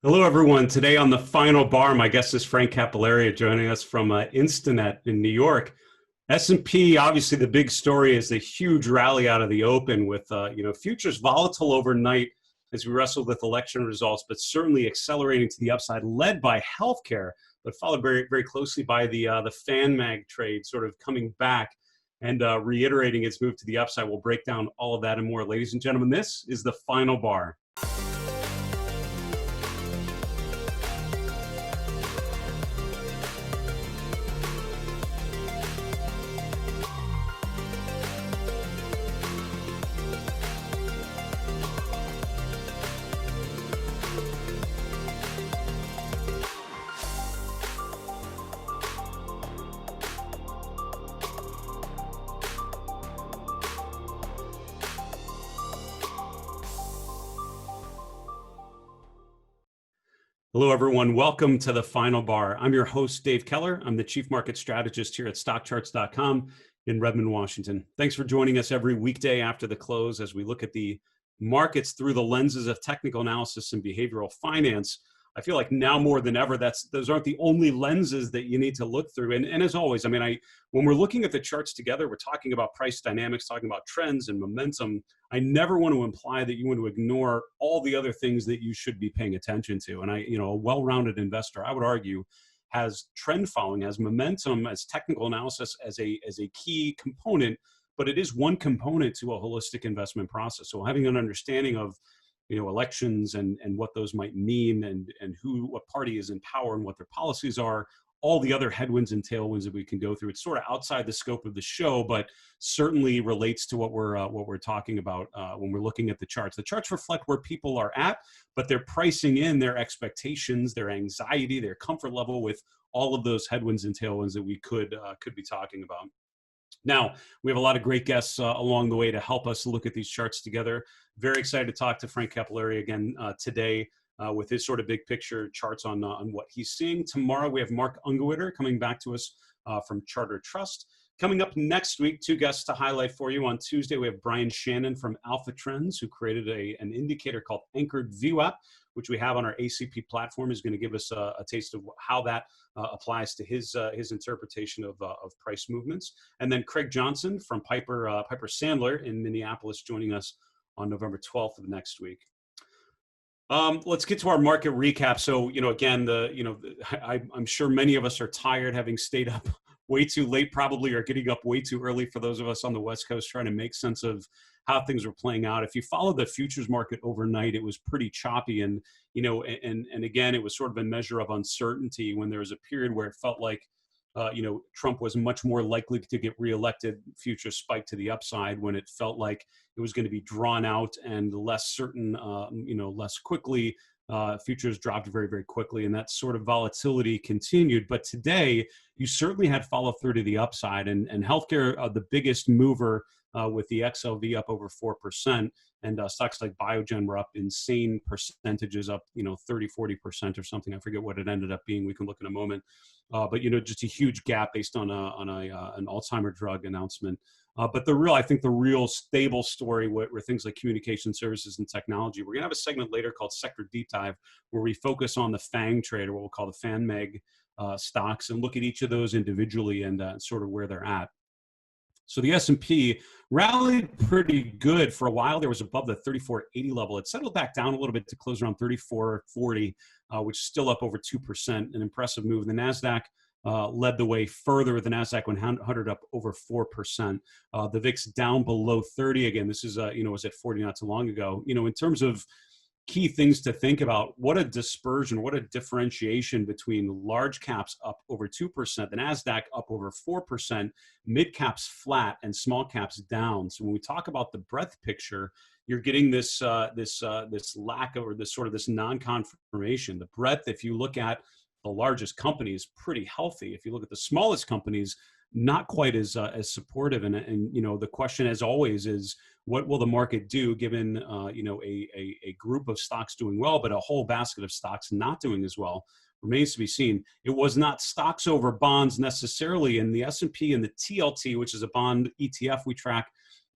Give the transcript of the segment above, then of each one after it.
Hello, everyone. Today on the final bar, my guest is Frank Cappelleri, joining us from Instinet in New York. S&P, obviously, the big story is the huge rally out of the open with futures volatile overnight as we wrestled with election results, but certainly accelerating to the upside, led by healthcare, but followed very, very closely by the FANMAG trade, sort of coming back and reiterating its move to the upside. We'll break down all of that and more. Ladies and gentlemen, this is the final bar. Hello, everyone. Welcome to the final bar. I'm your host, Dave Keller. I'm the Chief Market Strategist here at StockCharts.com in Redmond, Washington. Thanks for joining us every weekday after the close as we look at the markets through the lenses of technical analysis and behavioral finance. I feel like now more than ever, those aren't the only lenses that you need to look through. And as always, when we're looking at the charts together, we're talking about price dynamics, talking about trends and momentum. I never want to imply that you want to ignore all the other things that you should be paying attention to. And a well-rounded investor, I would argue, has trend following, has momentum, as technical analysis as a key component, but it is one component to a holistic investment process. So having an understanding of elections and what those might mean and what party is in power and what their policies are, all the other headwinds and tailwinds that we can go through. It's sort of outside the scope of the show, but certainly relates to what we're talking about when we're looking at the charts. The charts reflect where people are at, but they're pricing in their expectations, their anxiety, their comfort level with all of those headwinds and tailwinds that we could be talking about. Now, we have a lot of great guests along the way to help us look at these charts together. Very excited to talk to Frank Cappelleri again today with his sort of big picture charts on what he's seeing. Tomorrow, we have Mark Ungewitter coming back to us from Charter Trust. Coming up next week, two guests to highlight for you. On Tuesday, we have Brian Shannon from Alpha Trends, who created an indicator called Anchored View App, which we have on our ACP platform. Is going to give us a taste of how that applies to his interpretation of price movements. And then Craig Johnson from Piper Sandler in Minneapolis joining us on November 12th of next week. Let's get to our market recap. So, again, I'm sure many of us are tired, having stayed up way too late, probably, or getting up way too early for those of us on the West Coast trying to make sense of how things were playing out. If you follow the futures market overnight, it was pretty choppy. And, and again, it was sort of a measure of uncertainty when there was a period where it felt like, Trump was much more likely to get reelected. Futures spiked to the upside when it felt like it was going to be drawn out and less certain, less quickly. Futures dropped very, very quickly, and that sort of volatility continued. But today, you certainly had follow through to the upside, and healthcare, the biggest mover with the XLV up over 4%, and stocks like Biogen were up insane percentages, up 30, 40% or something. I forget what it ended up being. We can look in a moment. But just a huge gap based on an Alzheimer's drug announcement. But I think the real stable story were things like communication services and technology. We're going to have a segment later called Sector Deep Dive, where we focus on the FANG trade, or what we'll call the FANMAG stocks, and look at each of those individually and sort of where they're at. So the S&P rallied pretty good for a while. There was above the 3480 level. It settled back down a little bit to close around 3440, which is still up over 2%, an impressive move. The NASDAQ led the way further with the NASDAQ 100 up over 4%. The VIX down below 30. Again, this is, was at 40 not too long ago. In terms of key things to think about, what a dispersion, what a differentiation between large caps up over 2%, the NASDAQ up over 4%, mid caps flat, and small caps down. So when we talk about the breadth picture, you're getting this lack of, or this non-confirmation. The breadth, if you look at the largest companies, pretty healthy. If you look at the smallest companies, not quite as supportive. And the question, as always, is what will the market do given a group of stocks doing well, but a whole basket of stocks not doing as well? Remains to be seen. It was not stocks over bonds necessarily, in the S&P and the TLT, which is a bond ETF we track,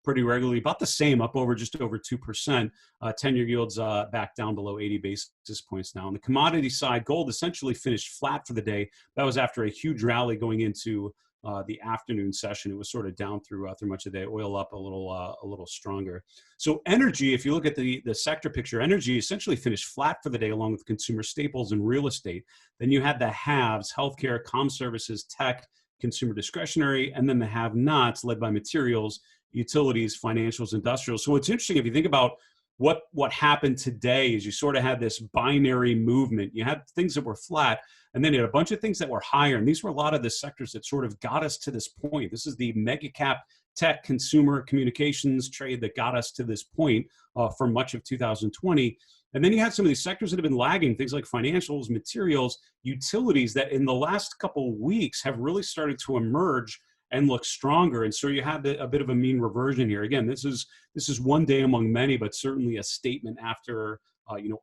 pretty regularly, about the same, up over just over 2%. 10-year yields back down below 80 basis points now. On the commodity side, gold essentially finished flat for the day. That was after a huge rally going into the afternoon session. It was sort of down through much of the day. Oil up a little stronger. So energy, if you look at the sector picture, energy essentially finished flat for the day, along with consumer staples and real estate. Then you had the haves: healthcare, comm services, tech, consumer discretionary, and then the have-nots, led by materials, utilities, financials, industrials. So what's interesting, if you think about what happened today, is you sort of had this binary movement. You had things that were flat, and then you had a bunch of things that were higher. And these were a lot of the sectors that sort of got us to this point. This is the mega cap tech, consumer, communications trade that got us to this point for much of 2020. And then you had some of these sectors that have been lagging, things like financials, materials, utilities, that in the last couple of weeks have really started to emerge and look stronger. And so you had a bit of a mean reversion here. Again, this is one day among many, but certainly a statement after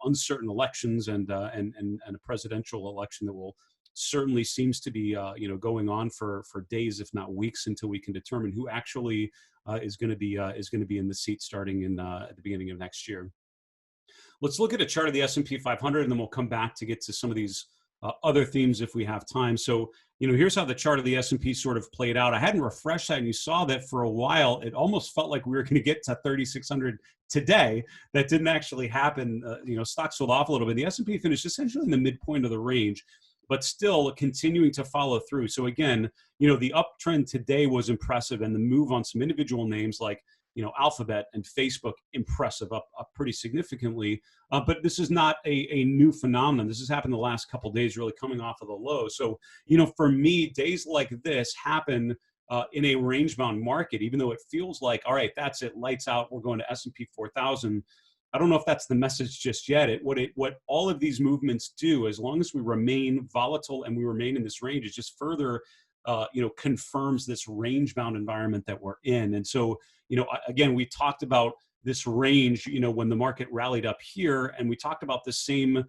uncertain elections and a presidential election that will certainly seems to be going on for days, if not weeks, until we can determine who actually is going to be in the seat starting at the beginning of next year. Let's look at a chart of the S&P 500, and then we'll come back to get to some of these other themes if we have time. So, here's how the chart of the S&P sort of played out. I hadn't refreshed that, and you saw that for a while, it almost felt like we were going to get to 3,600 today. That didn't actually happen. Stocks sold off a little bit. The S&P finished essentially in the midpoint of the range, but still continuing to follow through. So again, the uptrend today was impressive, and the move on some individual names like Alphabet and Facebook, impressive, up pretty significantly. But this is not a new phenomenon. This has happened the last couple of days, really coming off of the low. So, for me, days like this happen in a range-bound market, even though it feels like, all right, that's it, lights out, we're going to S&P 4,000. I don't know if that's the message just yet. What all of these movements do, as long as we remain volatile and we remain in this range, is just further confirms this range-bound environment that we're in. And so, again, we talked about this range, when the market rallied up here, and we talked about the same,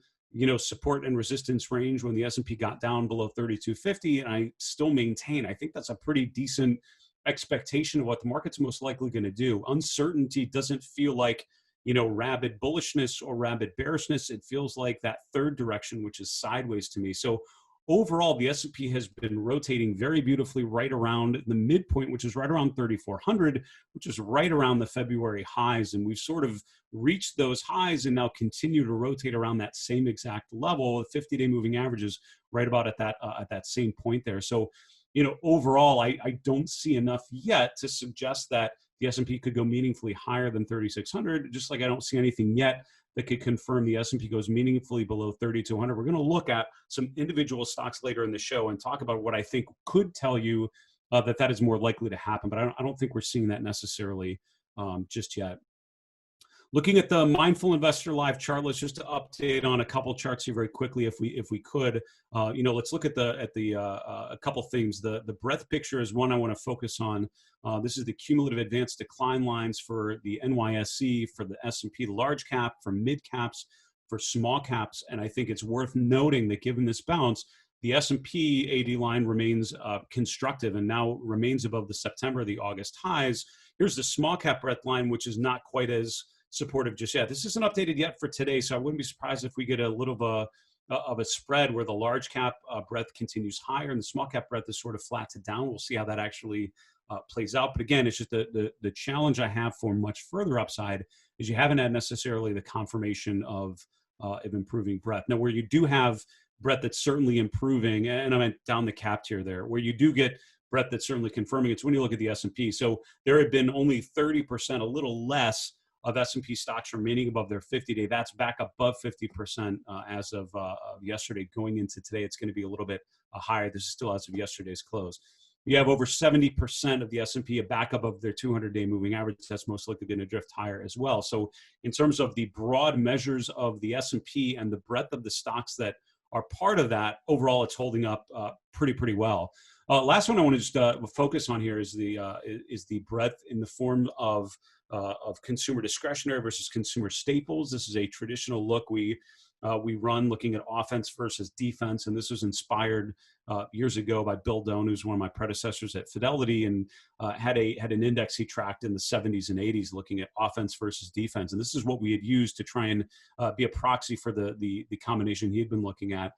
support and resistance range when the S&P got down below 3250. And I still maintain, I think that's a pretty decent expectation of what the market's most likely going to do. Uncertainty doesn't feel like, rabid bullishness or rabid bearishness. It feels like that third direction, which is sideways to me. So overall, the S&P has been rotating very beautifully right around the midpoint, which is right around 3,400, which is right around the February highs. And we've sort of reached those highs and now continue to rotate around that same exact level. The 50-day moving average is right about at that same point there. So, overall, I don't see enough yet to suggest that the S&P could go meaningfully higher than 3,600, just like I don't see anything yet that could confirm the S&P goes meaningfully below 3,200. We're going to look at some individual stocks later in the show and talk about what I think could tell you that is more likely to happen, but I don't think we're seeing that necessarily just yet. Looking at the Mindful Investor Live chart, let's just update on a couple charts here very quickly, if we could. Let's look at a couple things. The breadth picture is one I want to focus on. This is the cumulative advanced decline lines for the NYSE, for the S&P large cap, for mid caps, for small caps, and I think it's worth noting that given this bounce, the S&P AD line remains constructive and now remains above the September, the August highs. Here's the small cap breadth line, which is not quite as supportive just yet. This isn't updated yet for today, so I wouldn't be surprised if we get a little of a spread where the large cap breadth continues higher and the small cap breadth is sort of flat to down. We'll see how that actually plays out. But again, it's just the challenge I have for much further upside is you haven't had necessarily the confirmation of improving breadth. Now, where you do have breadth that's certainly improving, and I meant down the cap tier there, where you do get breadth that's certainly confirming, it's when you look at the S&P. So there had been only 30%, a little less, of S&P stocks remaining above their 50-day. That's back above 50% as of yesterday. Going into today, it's going to be a little bit higher. This is still as of yesterday's close. You have over 70% of the S&P back above their 200-day moving average. That's most likely going to drift higher as well. So in terms of the broad measures of the S&P and the breadth of the stocks that are part of that, overall, it's holding up pretty well. Last one I want to just focus on here is the breadth in the form of consumer discretionary versus consumer staples. This is a traditional look we we run looking at offense versus defense. And this was inspired years ago by Bill Doan, who's one of my predecessors at Fidelity, and had an index he tracked in the 70s and 80s looking at offense versus defense. And this is what we had used to try and be a proxy for the combination he had been looking at.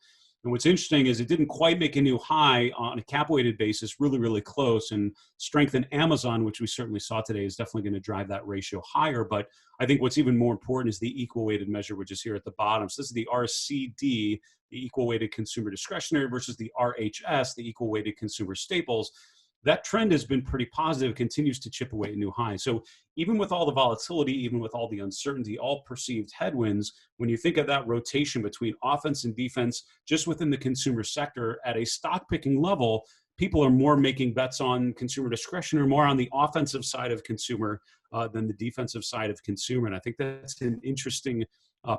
And what's interesting is it didn't quite make a new high on a cap-weighted basis, really, really close. And strength in Amazon, which we certainly saw today, is definitely going to drive that ratio higher. But I think what's even more important is the equal-weighted measure, which is here at the bottom. So this is the RCD, the equal-weighted consumer discretionary, versus the RHS, the equal-weighted consumer staples. That trend has been pretty positive, continues to chip away at new highs. So even with all the volatility, even with all the uncertainty, all perceived headwinds, when you think of that rotation between offense and defense, just within the consumer sector at a stock picking level, people are more making bets on consumer discretion or more on the offensive side of consumer than the defensive side of consumer. And I think that's an interesting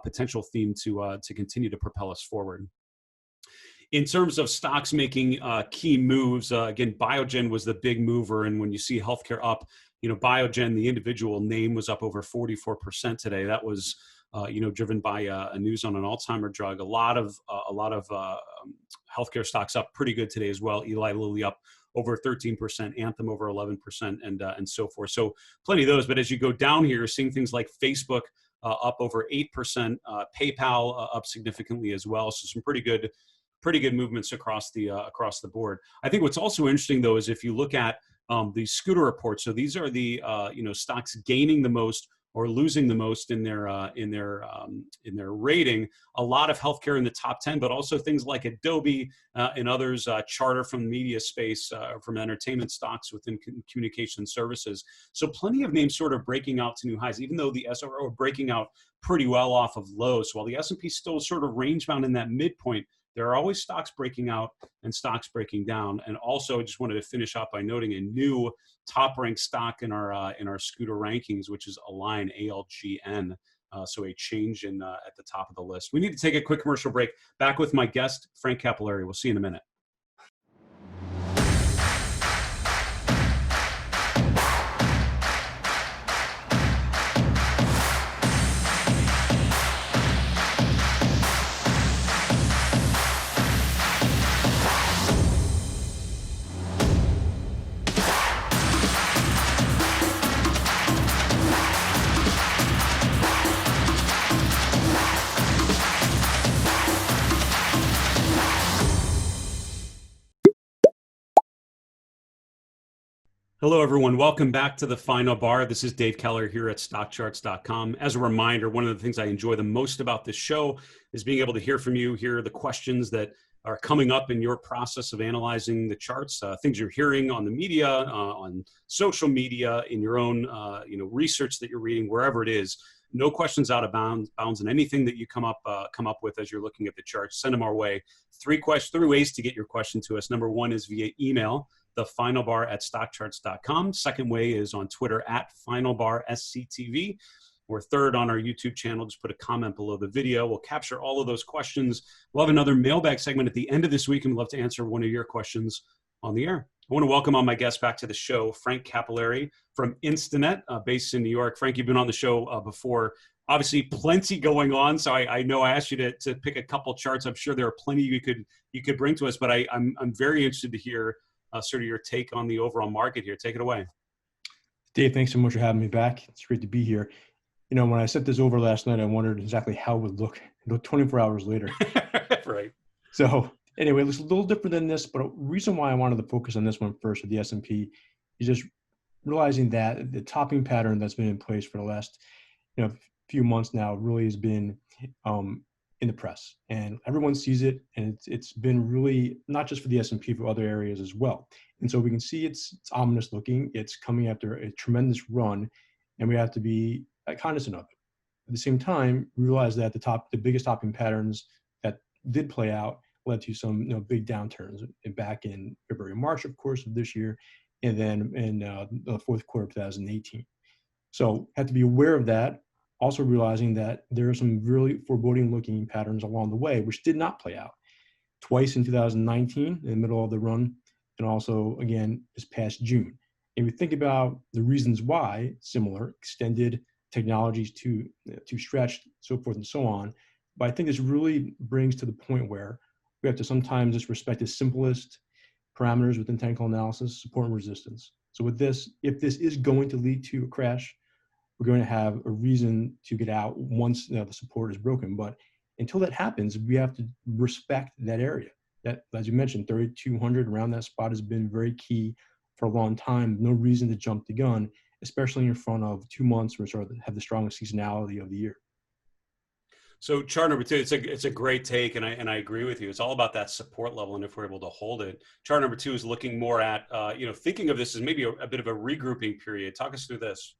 potential theme to continue to propel us forward. In terms of stocks making key moves, again, Biogen was the big mover. And when you see healthcare up, Biogen, the individual name, was up over 44% today. That was, driven by a news on an Alzheimer drug. A lot of healthcare stocks up pretty good today as well. Eli Lilly up over 13%, Anthem over 11%, and so forth. So plenty of those. But as you go down here, you're seeing things like Facebook up over 8%, PayPal up significantly as well. So some pretty good movements across the board. I think what's also interesting, though, is if you look at the scooter reports. So these are the stocks gaining the most or losing the most in their rating. A lot of healthcare in the top 10, but also things like Adobe and others, Charter from the media space, from entertainment stocks within communication services. So plenty of names sort of breaking out to new highs, even though the SRO are breaking out pretty well off of lows. So while the S&P still sort of range bound in that midpoint, there are always stocks breaking out and stocks breaking down. And also, I just wanted to finish up by noting a new top-ranked stock in our scooter rankings, which is Align, ALGN. So a change at the top of the list. We need to take a quick commercial break. Back with my guest, Frank Cappelleri. We'll see you in a minute. Hello, everyone. Welcome back to the Final Bar. This is Dave Keller here at StockCharts.com. As a reminder, one of the things I enjoy the most about this show is being able to hear from you, hear the questions that are coming up in your process of analyzing the charts, things you're hearing on the media, on social media, in your own research that you're reading, wherever it is. No questions out of bounds, and anything that you come up with as you're looking at the charts, send them our way. Three ways to get your question to us. Number one is via email, thefinalbar@stockcharts.com. Second way is on Twitter @finalbarsctv. Or third, on our YouTube channel, just put a comment below the video. We'll capture all of those questions. We'll have another mailbag segment at the end of this week, and we'd love to answer one of your questions on the air. I want to welcome on my guest back to the show, Frank Cappelleri from Instinet, based in New York. Frank, you've been on the show before. Obviously, plenty going on. So I know I asked you to pick a couple charts. I'm sure there are plenty you could bring to us, but I'm very interested to hear sort of your take on the overall market here. Take it away. Dave, thanks so much for having me back. It's great to be here. When I sent this over last night, I wondered exactly how it would look 24 hours later. Right. So anyway, it looks a little different than this, but a reason why I wanted to focus on this one first with the S&P is just realizing that the topping pattern that's been in place for the last few months now really has been in the press, and everyone sees it, and it's been really not just for the S&P, for other areas as well. And so we can see it's ominous looking. It's coming after a tremendous run, and we have to be cognizant of it. At the same time, we realize that the biggest topping patterns that did play out led to some big downturns back in February, March, of course, of this year, and then in the fourth quarter of 2018. So have to be aware of that. Also realizing that there are some really foreboding looking patterns along the way, which did not play out. Twice in 2019, in the middle of the run, and also again this past June. And we think about the reasons why, similar, extended technologies too stretched, so forth and so on, But I think this really brings to the point where we have to sometimes just respect the simplest parameters within technical analysis, support and resistance. So with this, if this is going to lead to a crash, we're going to have a reason to get out once the support is broken. But until that happens, we have to respect that area. That, as you mentioned, 3,200 around that spot has been very key for a long time. No reason to jump the gun, especially in front of 2 months where we sort of have the strongest seasonality of the year. So chart number two, it's a great take, and I agree with you. It's all about that support level, and if we're able to hold it. Chart number two is looking more at thinking of this as maybe a bit of a regrouping period. Talk us through this.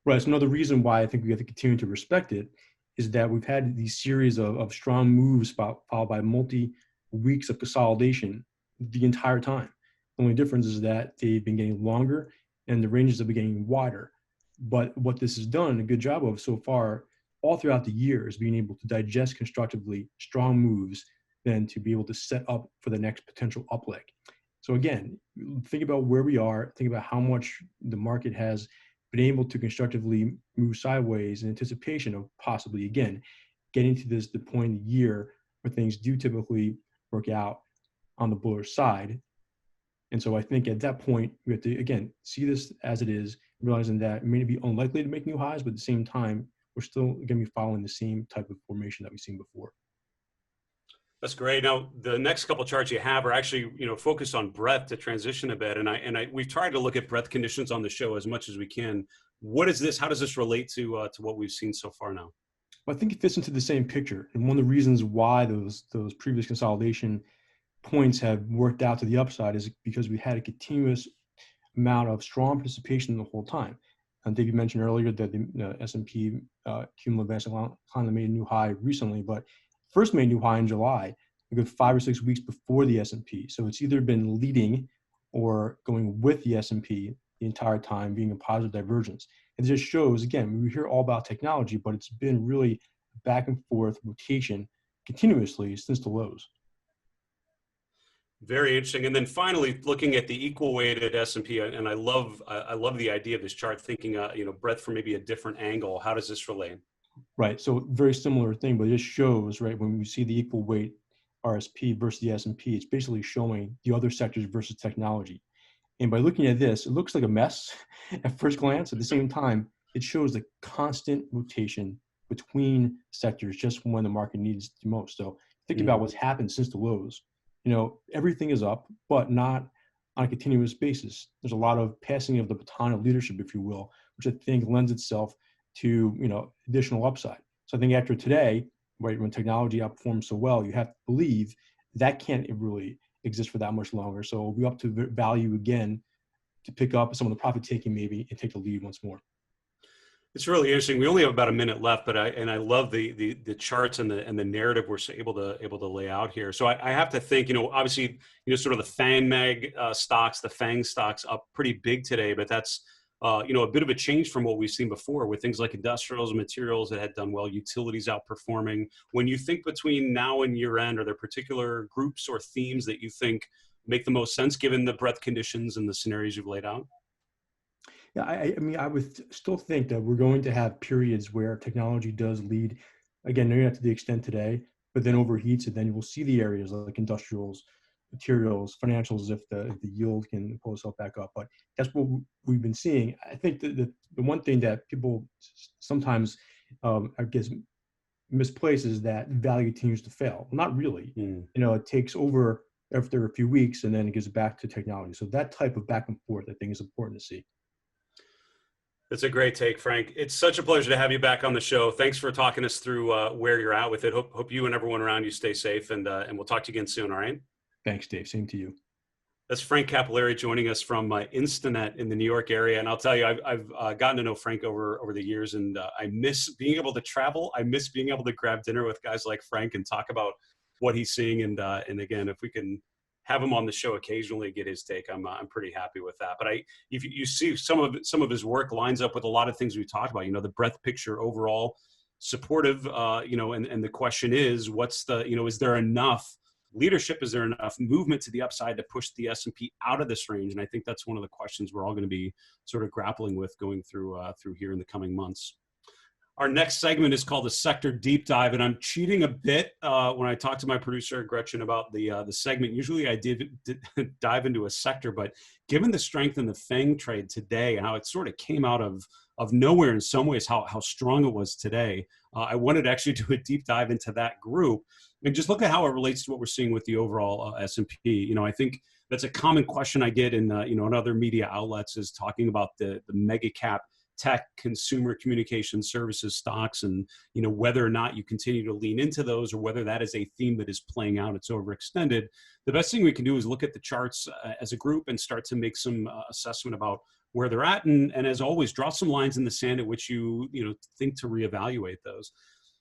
Right. So another reason why I think we have to continue to respect it is that we've had these series of strong moves followed by multi-weeks of consolidation the entire time. The only difference is that they've been getting longer and the ranges have been getting wider. But what this has done a good job of so far all throughout the year is being able to digest constructively strong moves, then to be able to set up for the next potential up leg. So again, think about where we are, think about how much the market has been able to constructively move sideways in anticipation of possibly, again, getting to the point in the year where things do typically work out on the bullish side. And so I think at that point, we have to, again, see this as it is, realizing that it may be unlikely to make new highs, but at the same time, we're still going to be following the same type of formation that we've seen before. That's great. Now, the next couple of charts you have are actually, focused on breadth to transition a bit. And we've tried to look at breadth conditions on the show as much as we can. What is this? How does this relate to what we've seen so far now? Well, I think it fits into the same picture. And one of the reasons why those previous consolidation points have worked out to the upside is because we had a continuous amount of strong participation the whole time. And David mentioned earlier that the S&P cumulative advanced decline made a new high recently, but first made a new high in July, a good 5 or 6 weeks before the S&P. So it's either been leading or going with the S&P the entire time, being a positive divergence. It just shows, again, we hear all about technology, but it's been really back and forth rotation continuously since the lows. Very interesting. And then finally, looking at the equal weighted S&P, and I love the idea of this chart, thinking, breadth from maybe a different angle. How does this relate? Right. So very similar thing, but it just shows, right, when we see the equal weight RSP versus the S&P, it's basically showing the other sectors versus technology. And by looking at this, it looks like a mess at first glance. At the same time, it shows the constant rotation between sectors just when the market needs the most. So think about what's happened since the lows. Everything is up, but not on a continuous basis. There's a lot of passing of the baton of leadership, if you will, which I think lends itself to, additional upside. So I think after today, right, when technology outperforms so well, you have to believe that can't really exist for that much longer. So we'll be up to value again to pick up some of the profit taking maybe and take the lead once more. It's really interesting. We only have about a minute left, but I love the charts and the narrative we're able to lay out here. So I have to think, obviously, sort of the FANMAG stocks, the FANG stocks up pretty big today, but that's a bit of a change from what we've seen before with things like industrials and materials that had done well, utilities outperforming. When you think between now and year end, are there particular groups or themes that you think make the most sense given the breadth conditions and the scenarios you've laid out? Yeah, I mean, I would still think that we're going to have periods where technology does lead, again, maybe not to the extent today, but then overheats, and then we'll see the areas like industrials, materials, financials, if the yield can pull itself back up. But that's what we've been seeing. I think the one thing that people sometimes, I guess, misplace is that value continues to fail. Well, not really. It takes over after a few weeks, and then it gives back to technology. So that type of back and forth, I think, is important to see. That's a great take, Frank. It's such a pleasure to have you back on the show. Thanks for talking us through where you're at with it. Hope you and everyone around you stay safe, and we'll talk to you again soon, all right? Thanks, Dave. Same to you. That's Frank Cappelleri joining us from Instinet in the New York area. And I'll tell you, I've gotten to know Frank over the years, and I miss being able to travel. I miss being able to grab dinner with guys like Frank and talk about what he's seeing. And again, if we can have him on the show occasionally, get his take, I'm pretty happy with that. But if you see some of his work lines up with a lot of things we talked about, the breadth picture overall, supportive, and the question is, is there enough leadership? Is there enough movement to the upside to push the S&P out of this range? And I think that's one of the questions we're all going to be sort of grappling with going through here in the coming months. Our next segment is called a sector deep dive, and I'm cheating a bit when I talk to my producer Gretchen about the segment. Usually I did dive into a sector, but given the strength in the FANG trade today, how it sort of came out of nowhere in some ways, how strong it was today, I wanted to actually do a deep dive into that group and just look at how it relates to what we're seeing with the overall S&P. You know, I think that's a common question I get in in other media outlets, is talking about the mega cap tech, consumer communication services stocks, and whether or not you continue to lean into those, or whether that is a theme that is playing out, it's overextended. The best thing we can do is look at the charts as a group and start to make some assessment about where they're at, and as always, draw some lines in the sand at which you think to reevaluate those.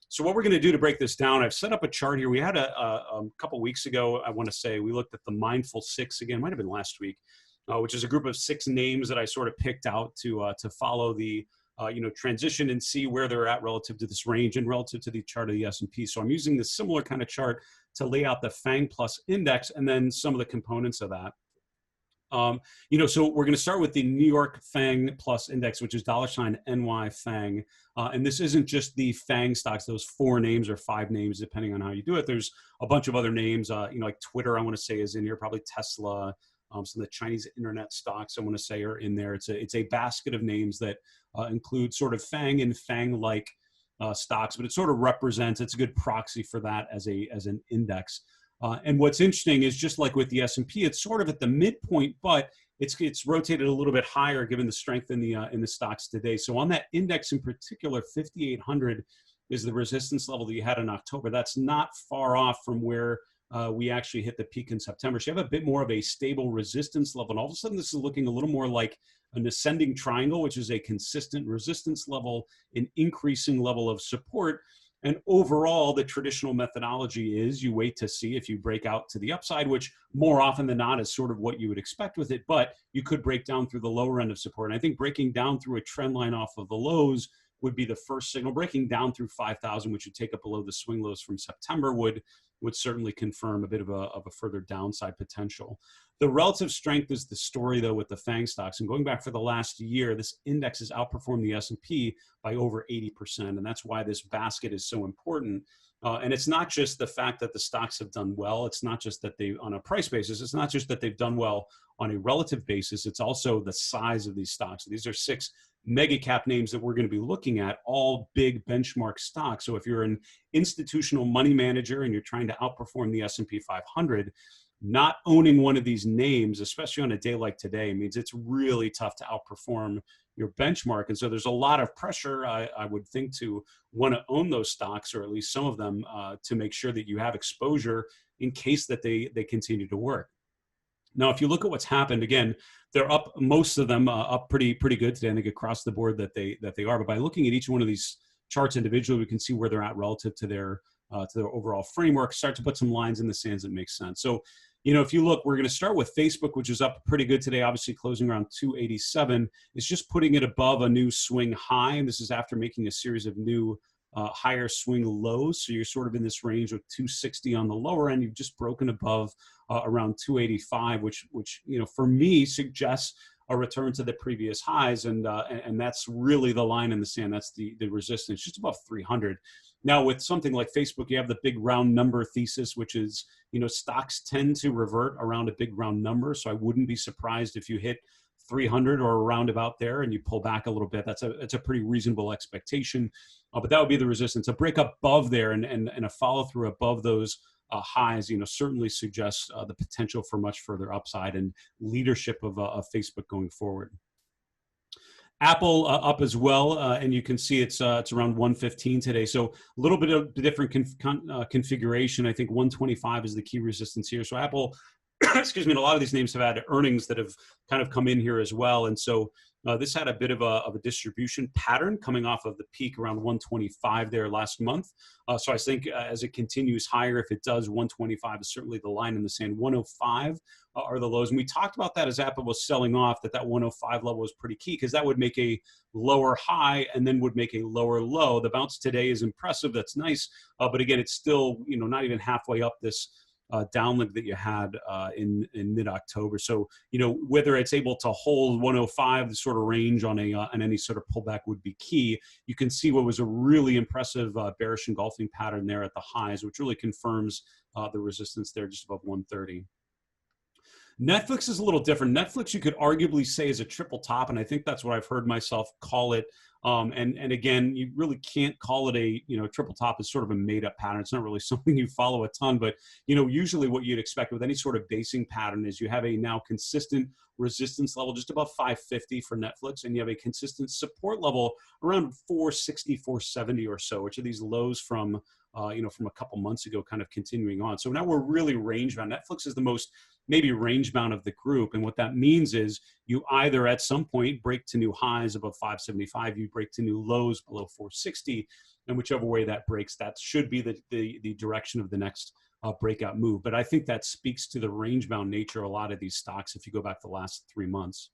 So what we're going to do to break this down, I've set up a chart here. We had a couple weeks ago, I want to say, we looked at the Mindful Six again, might have been last week, which is a group of 6 names that I sort of picked out to follow the transition and see where they're at relative to this range and relative to the chart of the S&P. So I'm using this similar kind of chart to lay out the FANG Plus index and then some of the components of that. So we're going to start with the New York FANG Plus Index, which is $NY FANG. And this isn't just the FANG stocks, those 4 names or 5 names, depending on how you do it. There's a bunch of other names, like Twitter, I want to say, is in here, probably Tesla. Some of the Chinese internet stocks, I want to say, are in there. It's a basket of names that include sort of FANG and FANG-like stocks, but it sort of represents, it's a good proxy for that as an index. And what's interesting is, just like with the S&P, it's sort of at the midpoint, but it's rotated a little bit higher given the strength in the stocks today. So on that index in particular, 5,800 is the resistance level that you had in October. That's not far off from where we actually hit the peak in September. So you have a bit more of a stable resistance level. And all of a sudden, this is looking a little more like an ascending triangle, which is a consistent resistance level, an increasing level of support. And overall, the traditional methodology is you wait to see if you break out to the upside, which more often than not is sort of what you would expect with it. But you could break down through the lower end of support. And I think breaking down through a trend line off of the lows would be the first signal. Breaking down through 5,000, which would take up below the swing lows from September, would certainly confirm a bit of a further downside potential. The relative strength is the story, though, with the FANG stocks. And going back for the last year, this index has outperformed the S&P by over 80%. And that's why this basket is so important. And it's not just the fact that the stocks have done well. It's not just that they, on a price basis, it's not just that they've done well on a relative basis. It's also the size of these stocks. These are 6 mega cap names that we're going to be looking at, all big benchmark stocks. So if you're an institutional money manager and you're trying to outperform the S&P 500, not owning one of these names, especially on a day like today, means it's really tough to outperform your benchmark. And so there's a lot of pressure, I would think, to want to own those stocks, or at least some of them, to make sure that you have exposure in case that they continue to work. Now, if you look at what's happened, again, they're up, most of them up pretty good today. I think across the board that they are. But by looking at each one of these charts individually, we can see where they're at relative to their overall framework. Start to put some lines in the sands that make sense. So, if you look, we're going to start with Facebook, which is up pretty good today, obviously closing around 287. It's just putting it above a new swing high, and this is after making a series of new higher swing lows. So you're sort of in this range of 260 on the lower end. You've just broken above around 285, which for me suggests a return to the previous highs, and that's really the line in the sand. That's the resistance, just above 300. Now, with something like Facebook, you have the big round number thesis, which is, stocks tend to revert around a big round number. So I wouldn't be surprised if you hit 300 or around about there and you pull back a little bit. That's a pretty reasonable expectation. But that would be the resistance. A break above there and a follow through above those highs, certainly suggests the potential for much further upside and leadership of Facebook going forward. Apple up as well, and you can see it's around 115 today. So a little bit of different configuration. I think 125 is the key resistance here. So Apple, excuse me, and a lot of these names have had earnings that have kind of come in here as well. And so this had a bit of a distribution pattern coming off of the peak around 125 there last month. So I think as it continues higher, if it does, 125 is certainly the line in the sand. 105 are the lows. And we talked about that as Apple was selling off, that 105 level was pretty key because that would make a lower high and then would make a lower low. The bounce today is impressive. That's nice. But again, it's still, not even halfway up this download that you had in mid-October. So, whether it's able to hold 105, the sort of range on any sort of pullback would be key. You can see what was a really impressive bearish engulfing pattern there at the highs, which really confirms the resistance there just above 130. Netflix is a little different. Netflix, you could arguably say, is a triple top, and I think that's what I've heard myself call it. And again, you really can't call it a triple top. Is sort of a made-up pattern. It's not really something you follow a ton, but usually what you'd expect with any sort of basing pattern is you have a now consistent resistance level just above 550 for Netflix, and you have a consistent support level around 460, 470 or so, which are these lows from from a couple months ago, kind of continuing on. So now we're really range bound. Netflix is the most maybe range bound of the group. And what that means is you either at some point break to new highs above 575, you break to new lows below 460, and whichever way that breaks, that should be the direction of the next breakout move. But I think that speaks to the range bound nature of a lot of these stocks if you go back the last 3 months.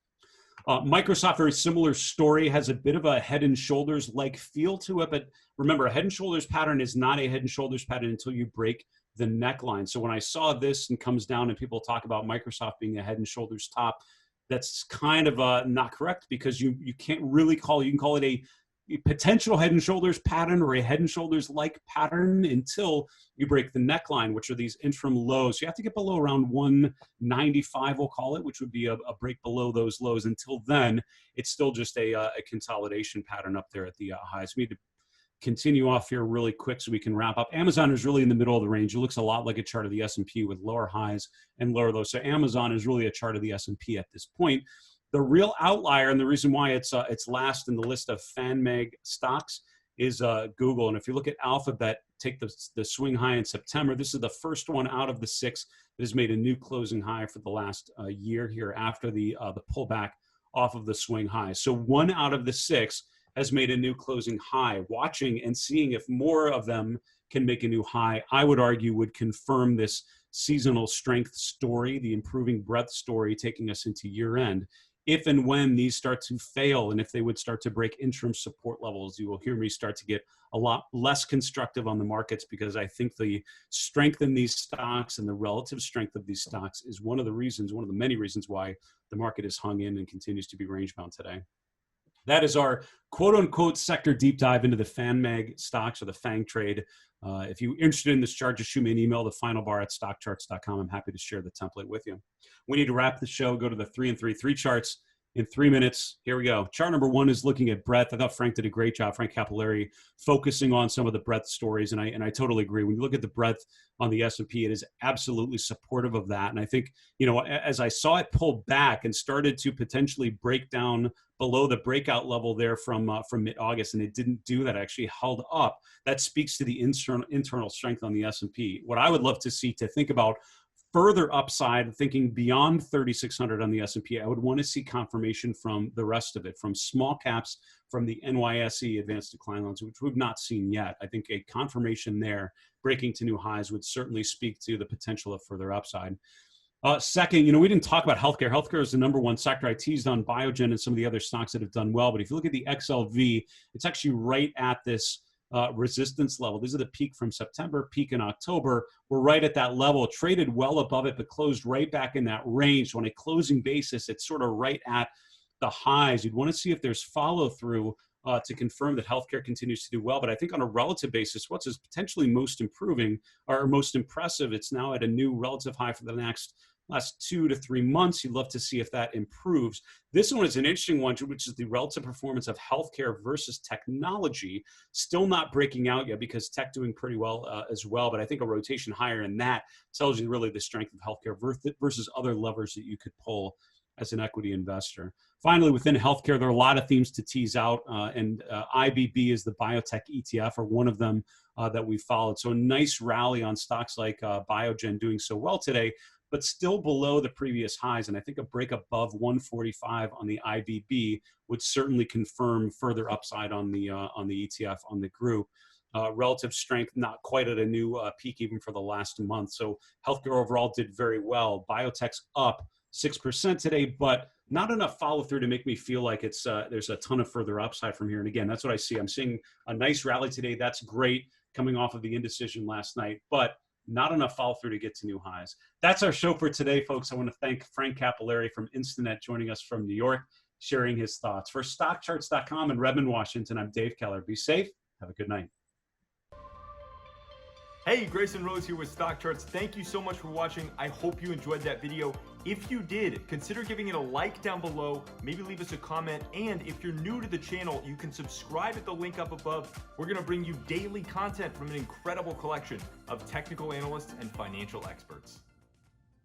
Microsoft, very similar story, has a bit of a head and shoulders like feel to it, but remember, a head and shoulders pattern is not a head and shoulders pattern until you break the neckline. So when I saw this and comes down and people talk about Microsoft being a head and shoulders top, that's kind of not correct, because you can't really you can call it a potential head and shoulders pattern or a head and shoulders like pattern until you break the neckline, which are these interim lows. You have to get below around 195, we'll call it, which would be a break below those lows. Until then, it's still just a consolidation pattern up there at the highs. We need to continue off here really quick so we can wrap up. Amazon is really in the middle of the range. It looks a lot like a chart of the S&P with lower highs and lower lows. So Amazon is really a chart of the S&P at this point. The real outlier, and the reason why it's last in the list of FANMAG stocks, is Google. And if you look at Alphabet, take the swing high in September. This is the first one out of the 6 that has made a new closing high for the last year here after the pullback off of the swing high. So 1 out of the 6 has made a new closing high. Watching and seeing if more of them can make a new high, I would argue would confirm this seasonal strength story, the improving breadth story taking us into year end. If and when these start to fail, and if they would start to break interim support levels, you will hear me start to get a lot less constructive on the markets, because I think the strength in these stocks and the relative strength of these stocks is one of the many reasons why the market is hung in and continues to be range bound today. That is our quote-unquote sector deep dive into the FANMAG stocks, or the FANG trade. If you're interested in this chart, just shoot me an email, thefinalbar@stockcharts.com. I'm happy to share the template with you. We need to wrap the show, go to the 3 and 3 charts in 3 minutes. Here we go. Chart number 1 is looking at breadth. I thought Frank did a great job, Frank Cappelleri, focusing on some of the breadth stories. And I totally agree. When you look at the breadth on the S&P, it is absolutely supportive of that. And I think, as I saw it pull back and started to potentially break down below the breakout level there from mid-August, and it didn't do that, actually held up. That speaks to the internal strength on the S&P. What I would love to see, to think about further upside, thinking beyond 3,600 on the S&P, I would want to see confirmation from the rest of it, from small caps, from the NYSE advanced decline loans, which we've not seen yet. I think a confirmation there, breaking to new highs, would certainly speak to the potential of further upside. Second, we didn't talk about healthcare. Healthcare is the number 1 sector. I teased on Biogen and some of the other stocks that have done well. But if you look at the XLV, it's actually right at this resistance level. This is the peak from September, peak in October. We're right at that level, traded well above it, but closed right back in that range. So on a closing basis, it's sort of right at the highs. You'd want to see if there's follow through to confirm that healthcare continues to do well. But I think on a relative basis, what's is potentially most improving or most impressive, it's now at a new relative high for the last 2 to 3 months. You'd love to see if that improves. This one is an interesting one, which is the relative performance of healthcare versus technology. Still not breaking out yet, because tech doing pretty well as well. But I think a rotation higher in that tells you really the strength of healthcare versus other levers that you could pull as an equity investor. Finally, within healthcare, there are a lot of themes to tease out, and IBB is the biotech ETF, or one of them that we followed. So a nice rally on stocks like Biogen doing so well today, but still below the previous highs. And I think a break above 145 on the IBB would certainly confirm further upside on the ETF, on the group. Relative strength, not quite at a new peak even for the last month. So healthcare overall did very well. Biotech's up 6% today, but not enough follow through to make me feel like it's there's a ton of further upside from here. And again, that's what I see. I'm seeing a nice rally today. That's great, coming off of the indecision last night. But not enough follow through to get to new highs. That's our show for today, folks. I want to thank Frank Cappelleri from Instinet joining us from New York, sharing his thoughts. For StockCharts.com in Redmond, Washington, I'm Dave Keller. Be safe. Have a good night. Hey, Grayson Rose here with StockCharts. Thank you so much for watching. I hope you enjoyed that video. If you did, consider giving it a like down below, maybe leave us a comment, and if you're new to the channel, you can subscribe at the link up above. We're gonna bring you daily content from an incredible collection of technical analysts and financial experts.